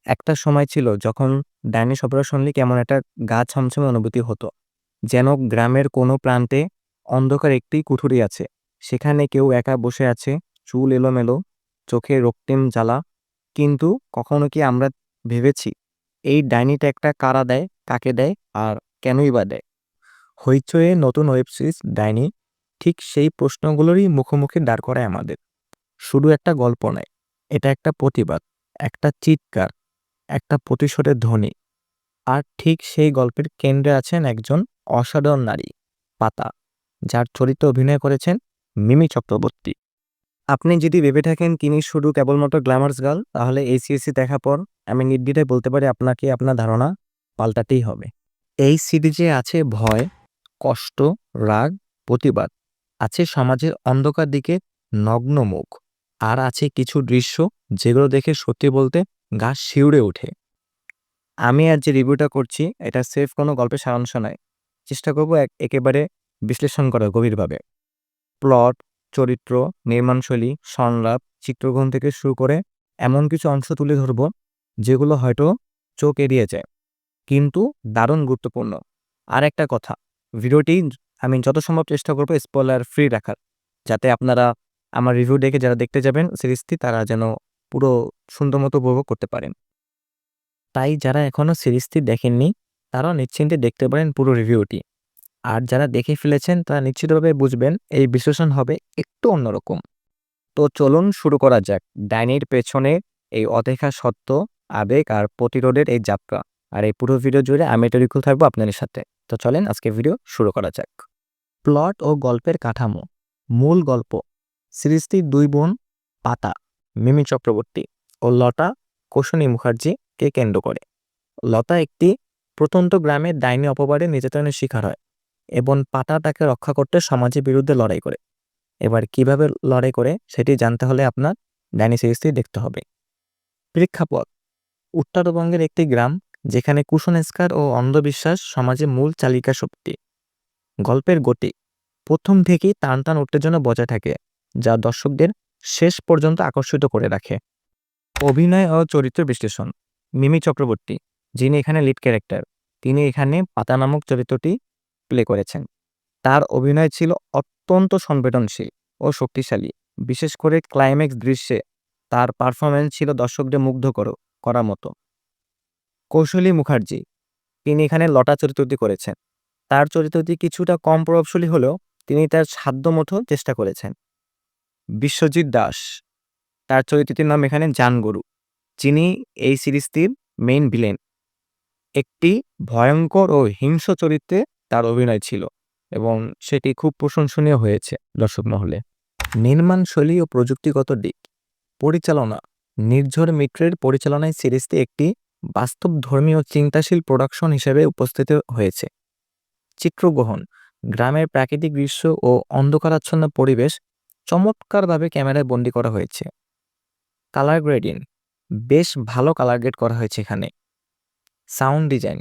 একটা সময় ছিল যখন ডাইনি শব্দটা শুনলে কেমন একটা গা ছমছমে অনুভূতি হতো। যেন গ্রামের কোনো প্রান্তে অন্ধকার একটি কুঠুরি আছে। সেখানে কেউ একা বসে আছে, চুল এলোমেলো, চোখে রক্তিম জ্বালা। কিন্তু কখনো কি আমরা ভেবেছি এই ডাইনিটা একটা কারা দেয়, কাকে দেয় আর কেনই বা দেয়? হইচয়ে নতুন ওয়েব সিরিজ 'ডাইনি' ঠিক সেই প্রশ্নগুলোরই মুখোমুখি দাঁড় করায় আমাদের। শুধু একটা গল্প নয়, এটা একটা প্রতিবাদ, একটা চিৎকার, একটা প্রতিশোধের ধ্বনি। আর ঠিক সেই গল্পের কেন্দ্রে আছেন একজন অসাধারণ নারী, পাতা, যার চরিত্রে অভিনয় করেছেন মিমি চক্রবর্তী। আপনি যদি ভেবে থাকেন তিনি শুধু কেবলমাত্র গ্ল্যামারস গার্ল, তাহলে এই সিরিজটি দেখার পর আমি নির্দ্বিধায় বলতে পারি আপনাকে আপনার ধারণা পাল্টাতেই হবে। এই সিরিজে আছে ভয়, কষ্ট, রাগ, প্রতিবাদ। আছে সমাজের অন্ধকার দিকে নগ্ন মুখ। আর আছে কিছু দৃশ্য যেগুলো দেখে সত্যি বলতে গা শিউরে ওঠে। আমি আজ যে রিভিউটা করছি এটা সেফ কোনো গল্পের সারাংশ নয়। চেষ্টা করব একেবারে বিশ্লেষণ করা গভীরভাবে। প্লট, চরিত্র, নির্মাণশৈলী, সংলাপ, চিত্রগ্রহণ থেকে শুরু করে এমন কিছু অংশ তুলে ধরব যেগুলো হয়তো চোখ এড়িয়ে যায়, কিন্তু দারুণ গুরুত্বপূর্ণ। আর একটা কথা, ভিডিওটি আমি যত সম্ভব চেষ্টা করব স্পয়লার ফ্রি রাখার, যাতে আপনারা আমার রিভিউ দেখে যারা দেখতে যাবেন সিরিজটি তারা যেন পুরো সুন্দর মতো উপভোগ করতে পারেন। তাই যারা এখনো সিরিজটি দেখেননি তারাও নিশ্চিন্তে দেখতে পারেন পুরো রিভিউটি। আর যারা দেখে ফেলেছেন তারা নিশ্চিতভাবে বুঝবেন এই বিশ্লেষণ হবে একটু অন্যরকম। তো চলুন শুরু করা যাক ডাইনির পেছনে এই অদেখা সত্য, আবেগ আর প্রতিরোধের এই যাত্রা। আর এই পুরো ভিডিও জুড়ে আমি টরিকুল থাকবো আপনাদের সাথে। তো চলেন আজকে ভিডিও শুরু করা যাক। প্লট ও গল্পের কাঠামো। মূল গল্প, সিরিজটি দুই বোন পাতা, মিমি চক্রবর্তী ও লতা কৌশনী মুখার্জিকে কেন্দ্র করে। লতা একটি প্রত্যন্ত গ্রামে ডাইনি অপবাদে নির্যাতনের শিকার হয় এবং পাতা তাকে রক্ষা করতে সমাজের বিরুদ্ধে লড়াই করে। এবার কিভাবে লড়াই করে সেটি জানতে হলে আপনার ডাইনি সিরিজটি দেখতে হবে। প্রেক্ষাপট, উত্তরবঙ্গের একটি গ্রাম যেখানে কুসংস্কার ও অন্ধবিশ্বাস সমাজে মূল চালিকা শক্তি। গল্পের গতি, প্রথম থেকেই টান টান উত্তেজনা বজায় থাকে, যা দর্শকদের শেষ পর্যন্ত আকর্ষিত করে রাখে। অভিনয় ও চরিত্র বিশ্লেষণ। মিমি চক্রবর্তী, যিনি এখানে লিড ক্যারেক্টার, তিনি এখানে পাতা নামক চরিত্রটি প্লে করেছেন। তার অভিনয় ছিল অত্যন্ত সংবেদনশীল ও শক্তিশালী। বিশেষ করে ক্লাইম্যাক্স দৃশ্যে তার পারফরম্যান্স ছিল দর্শকদের মুগ্ধ করার মতো। কৌশলী মুখার্জি, তিনি এখানে লতা চরিত্রটি করেছেন। তার চরিত্রটি কিছুটা কম প্রভাবশালী হলেও তিনি তার সাধ্যমতো চেষ্টা করেছেন। বিশ্বজিৎ দাস, তার চরিত্রটির নাম এখানে জানগরু, যিনি এই সিরিজটির মেইন ভিলেন। একটি ভয়ঙ্কর ও হিংস্র চরিত্রে তার অভিনয় ছিল এবং সেটি খুব প্রশংসনীয় হয়েছে দর্শক মহলে। নির্মাণশৈলী ও প্রযুক্তিগত দিক। পরিচালনা, নির্ঝর মিত্রের পরিচালনায় সিরিজটি একটি বাস্তব ধর্মীয় চিন্তাশীল প্রোডাকশন হিসেবে উপস্থিত হয়েছে। চিত্রগ্রহণ, গ্রামের প্রাকৃতিক দৃশ্য ও অন্ধকারাচ্ছন্ন পরিবেশ চমৎকারভাবে ক্যামেরায় বন্দী করা হয়েছে। কালার গ্রেডিং, বেশ ভালো কালার গ্রেড করা হয়েছে এখানে। সাউন্ড ডিজাইন,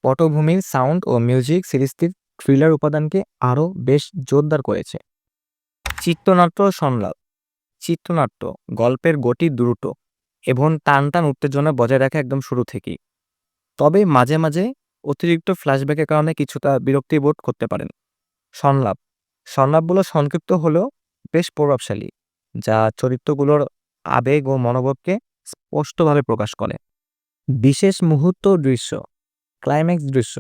পটভূমির সাউন্ড ও মিউজিক সিরিজটির থ্রিলার উপাদানকে আরও বেশ জোরদার করেছে। চিত্রনাট্য ও সংলাপ। চিত্রনাট্য, গল্পের গতি দ্রুত এবং টান টান উত্তেজনা বজায় রাখে একদম শুরু থেকেই। তবে মাঝে মাঝে অতিরিক্ত ফ্ল্যাশব্যাকের কারণে কিছুটা বিরক্তি বোধ করতে পারেন। সংলাপ, সংলাপগুলো সংক্ষিপ্ত হলেও বেশ প্রভাবশালী, যা চরিত্রগুলোর আবেগ ও মনোভাবকে স্পষ্টভাবে প্রকাশ করে। বিশেষ মুহূর্ত দৃশ্য, ক্লাইম্যাক্স দৃশ্য,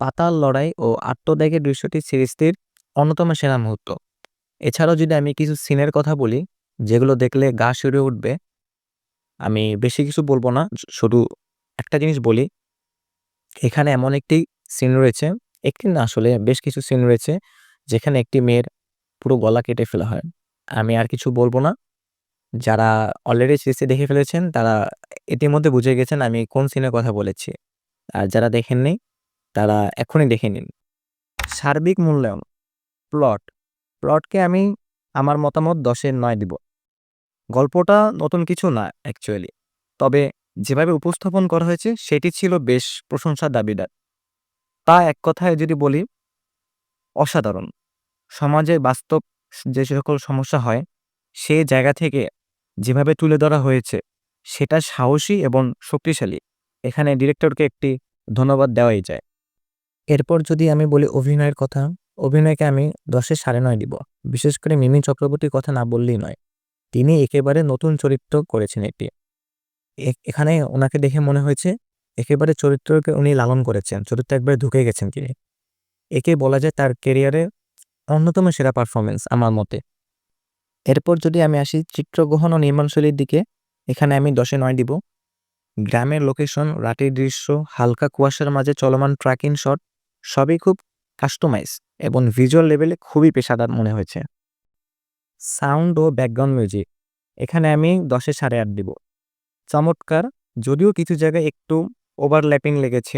পাতাল লড়াই ও আত্মত্যাগের দৃশ্যটি সিরিজটির অন্যতম সেরা মুহূর্ত। এছাড়াও যদি আমি কিছু সিনের কথা বলি যেগুলো দেখলে গা শিউরে উঠবে, আমি বেশি কিছু বলবো না, শুধু একটা জিনিস বলি। এখানে এমন একটি সিন রয়েছে, একটি না আসলে বেশ কিছু সিন রয়েছে যেখানে একটি মেয়ের পুরো গলা কেটে ফেলা হয়। আমি আর কিছু বলবো না। যারা অলরেডি সিরিজটি দেখে ফেলেছেন তারা ইতিমধ্যে বুঝে গেছেন আমি কোন সিনের কথা বলেছি। আর যারা দেখেননি তারা এখনই দেখে নিন। সার্বিক মূল্যায়ন। প্লট, প্লটকে আমি আমার মতামত 10-এর 9 দিব। গল্পটা নতুন কিছু না অ্যাকচুয়ালি, তবে যেভাবে উপস্থাপন করা হয়েছে সেটি ছিল বেশ প্রশংসার দাবিদার। তা এক কথায় যদি বলি, অসাধারণ। সমাজে বাস্তব যে সকল সমস্যা হয় সে জায়গা থেকে যেভাবে তুলে ধরা হয়েছে সেটা সাহসী এবং শক্তিশালী। এখানে ডিরেক্টরকে একটি ধন্যবাদ দেওয়াই যায়। এরপর যদি আমি বলি অভিনয়ের কথা, অভিনয়কে আমি 10 এ 9.5 দিব। বিশেষ করে মিমি চক্রবর্তীর কথা না বললেই নয়। তিনি একেবারে নতুন চরিত্র করেছেন এটি। এখানে উনাকে দেখে মনে হয়েছে একেবারে চরিত্রকে উনি লালন করেছেন। চরিত্রে একবারে ঢুকে গেছেন তিনি। একে বলা যায় তার ক্যারিয়ারে অন্যতম সেরা পারফরম্যান্স আমার মতে। এরপর যদি আমি আসি চিত্রগ্রহণ ও নির্মাণশৈলীর দিকে, এখানে আমি 10 এ 9 দিব। গ্রামের লোকেশন, রাতের দৃশ্য, হালকা কুয়াশার মাঝে চলমান ট্র্যাকিং শট সবই খুব কাস্টমাইজ এবং ভিজুয়াল লেভেলে খুবই পেশাদার মনে হয়েছে। সাউন্ড ও ব্যাকগ্রাউন্ড মিউজিক, এখানে আমি 10 এ 8.5 দিব। চমৎকার, যদিও কিছু জায়গায় একটু ওভারল্যাপিং লেগেছে।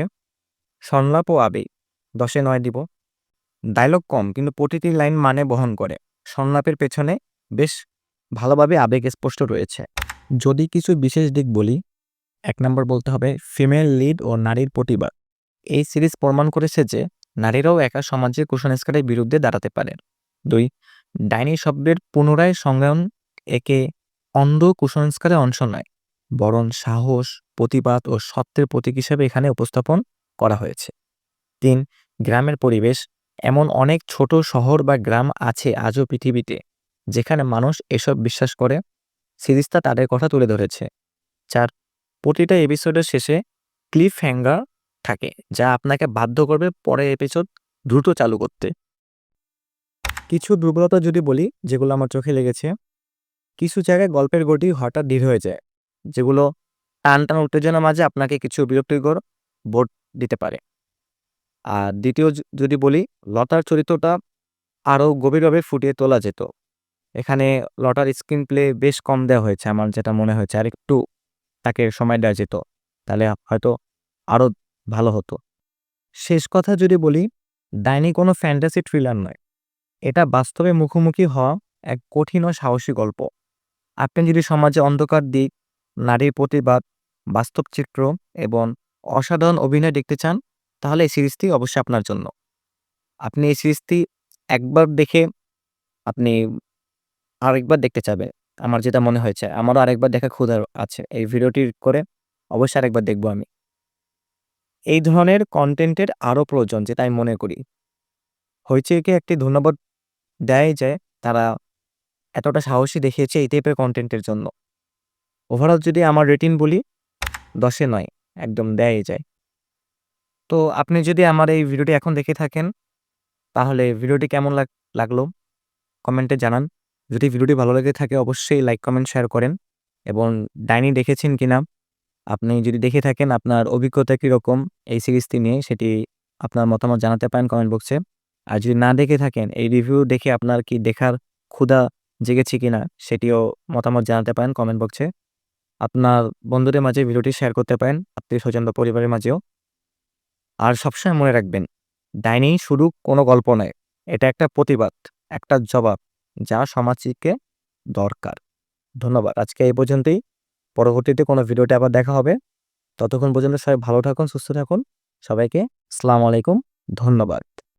সংলাপ ও আবেগ 10 এ 9 দিব। ডায়লগ কম কিন্তু প্রতিটি লাইন মানে বহন করে। সংলাপের পেছনে বেশ ভালোভাবে আবেগ স্পষ্ট রয়েছে। যদি কিছু বিশেষ দিক বলি, 1 নম্বর বলতে হবে ফিমেল লিড ও নারীর প্রতিবাদ। এই সিরিজ প্রমাণ করেছে যে নারীরাও একা সমাজের কুসংস্কারের বিরুদ্ধে দাঁড়াতে পারেন। 2, ডাইনি শব্দের পুনরায় সংজ্ঞায়ন একে অন্ধ কুসংস্কারের অংশ নয়, বরং সাহস, প্রতিবাদ ও সত্যের প্রতীক হিসেবে এখানে উপস্থাপন করা হয়েছে। 3, গ্রামের পরিবেশ, এমন অনেক ছোট শহর বা গ্রাম আছে আজও পৃথিবীতে যেখানে মানুষ এসব বিশ্বাস করে। সিরিজটা তাদের কথা তুলে ধরেছে। 4, প্রতিটা এপিসোডের শেষে ক্লিফ হ্যাঙ্গার থাকে যা আপনাকে বাধ্য করবে পরের এপিসোড দ্রুত চালু করতে। কিছু দুর্বলতা যদি বলি যেগুলো আমার চোখে লেগেছে, কিছু জায়গায় গল্পের গতি হঠাৎ ধীর হয়ে যায়, যেগুলো টান টান উত্তেজনার মাঝে আপনাকে কিছু বিরক্তিকর বোধ দিতে পারে। আর দ্বিতীয় যদি বলি, লতার চরিত্রটা আরও গভীরভাবে ফুটিয়ে তোলা যেত। এখানে লতার স্ক্রিন প্লে বেশ কম দেওয়া হয়েছে, আমার যেটা মনে হয়েছে আর একটু তাকে সময় দেওয়া যেত, তাহলে হয়তো আরও ভালো হতো। শেষ কথা যদি বলি, ডাইনি কোনো ফ্যান্টাসি থ্রিলার নয়, এটা বাস্তবে মুখোমুখি হওয়া এক কঠিন ও সাহসী গল্প। আপনি যদি সমাজে অন্ধকার দিক, নারীর প্রতিবাদ, বাস্তব চিত্র এবং অসাধারণ অভিনয় দেখতে চান, তাহলে এই সিরিজটি অবশ্যই আপনার জন্য। আপনি এই সিরিজটি একবার দেখে আপনি আরেকবার দেখতে চাবেন। আমার যেটা মনে হয়েছে, আমারও আরেকবার দেখা ক্ষুধা আছে। এই ভিডিওটি করে অবশ্যই আরেকবার দেখব আমি। এই ধরনের কনটেন্টের আরও প্রয়োজন যেটা আমি মনে করি। হইচইকে একটি ধন্যবাদ দেয়াই যায়, তারা এতটা সাহসী দেখিয়েছে এই টাইপের কনটেন্টের জন্য। ওভারঅল যদি আমার রেটিং বলি, 10 এ 9 একদম দেয়াই যায়। তো আপনি যদি আমার এই ভিডিওটি এখন দেখে থাকেন, তাহলে ভিডিওটি কেমন লাগলো কমেন্টে জানান। যদি ভিডিওটি ভালো লেগে থাকে অবশ্যই লাইক, কমেন্ট, শেয়ার করেন এবং ডাইনি দেখেছেন কিনা, আপনি যদি দেখে থাকেন আপনার অভিজ্ঞতা কীরকম এই সিরিজটি নিয়ে সেটি আপনার মতামত জানাতে পারেন কমেন্ট বক্সে। আর যদি না দেখে থাকেন, এই রিভিউ দেখে আপনার কি দেখার ক্ষুধা জেগেছে কিনা সেটিও মতামত জানাতে পারেন কমেন্ট বক্সে। আপনার বন্ধুদের মাঝে ভিডিওটি শেয়ার করতে পারেন, আত্মীয়স্বজন বা পরিবারের মাঝেও। আর সবসময় মনে রাখবেন, ডাইনি শুধু কোনো গল্প নয়, এটা একটা প্রতিবাদ, একটা জবাব যা সমাজকে দরকার। ধন্যবাদ। আজকে এই পর্যন্তই। পরবর্তীতে কোনো ভিডিওতে আবার দেখা হবে। ততক্ষণ পর্যন্ত সবাই ভালো থাকুন, সুস্থ থাকুন। সবাইকে আসসালামু আলাইকুম। ধন্যবাদ।